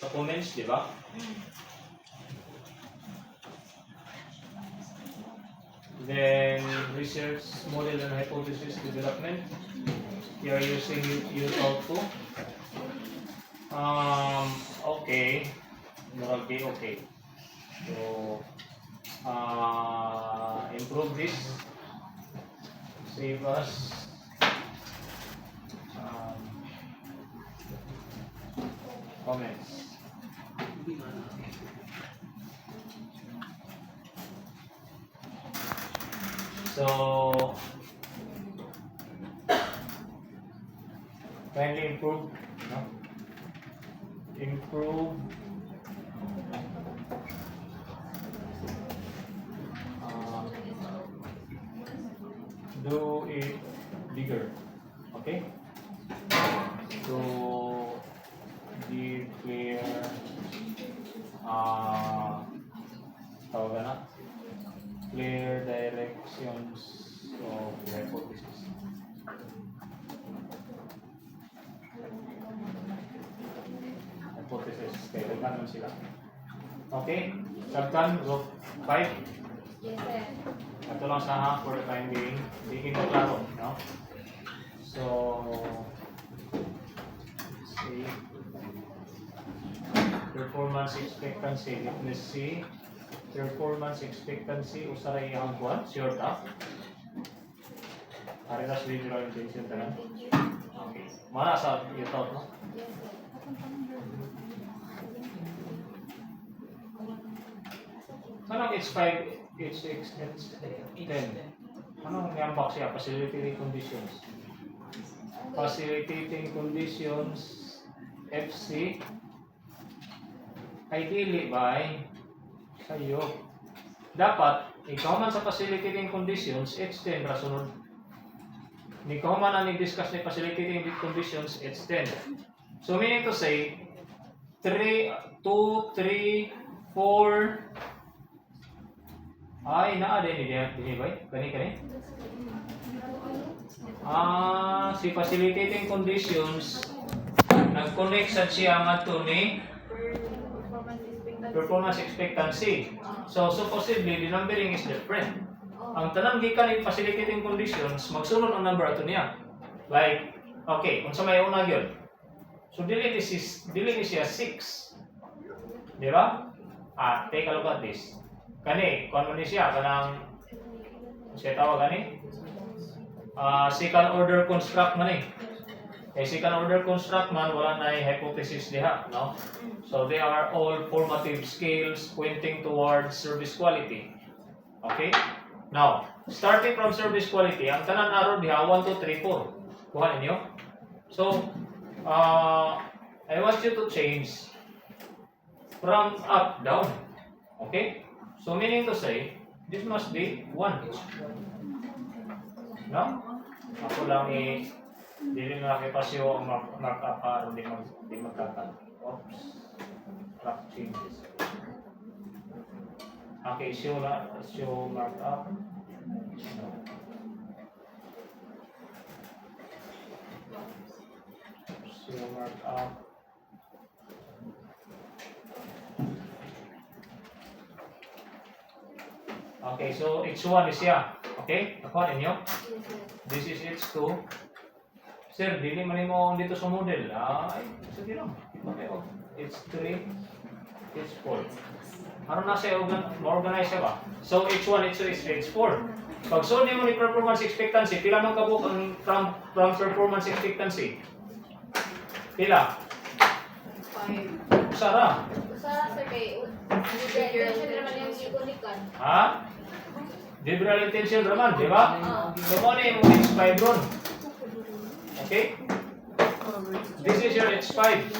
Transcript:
sa comments, di ba? Then, research model and hypothesis development. You are using U2. Okay. Morally okay. So, improve this. Save us. Comments. So, kindly improve, no? Improve do it bigger, okay? So, declare tawag na clear directions of hypothesis. Hypothesis. Kaya naman sila. Okay? Subcan, group 5. Yes, sir. Ito lang sa for the time being. Hindi ko klaro, no? So, see. Performance expectancy. Let's see. Performance expectancy usaray ang kuan sure ta. Are na visual intention tanan. Okay. Mana sa ito no? Yes, sir. Kanang H5, H6, H10. Anong ngambak siya? Facilitating conditions. Facilitating conditions FC ideally by sa'yo. Dapat, ikaw man sa facilitating conditions, H10 rasunod. Ikaw man ang i-discuss ni facilitating conditions, H10. So meaning to say, 2, 3, 4, ay, naa din ni ba? Kani? Si facilitating conditions, nag-connect sa siya nga to ni performance expectancy. So supposedly, the numbering is different. Ang tanang gikan ni facilitating conditions, magsunod ang number ato niya. Like, okay, kung sa may una yun. So dili ni siya 6. Di ba? Take a look at this. Kani, kung ano ni siya, kanang siya tawag gani? Second order construct man eh. Second order construct man, wala na hypothesis diha, no? So they are all formative scales pointing towards service quality. Okay? Now, starting from service quality, ang tanan araw diha 1, 2, 3, 4. Kuha ninyo? So, I want you to change from up down. Okay? So meaning to say, this must be 1. No? Ako lang dili na nakipasyo ang markup para hindi magkakal. Oops. Track changes. Okay, show markup. No. Show markup. Okay, so H1 is siya. Okay? Nakuha ninyo? This is H2. Sir, dili man mo dito sa model. Ay, sige lang. Okay, H3, H4. Ano na siya, ma-organize siya ba? So, H1, H2, H4. Pag solve mo ni performance expectancy, pila man kabuk ang from performance expectancy? Pila? 5. Sara. Sa kay intention naman yung ikonikan. Ha? Liberal intention naman, di ba? So, ano yung H5 ron? Okay? This is your H5.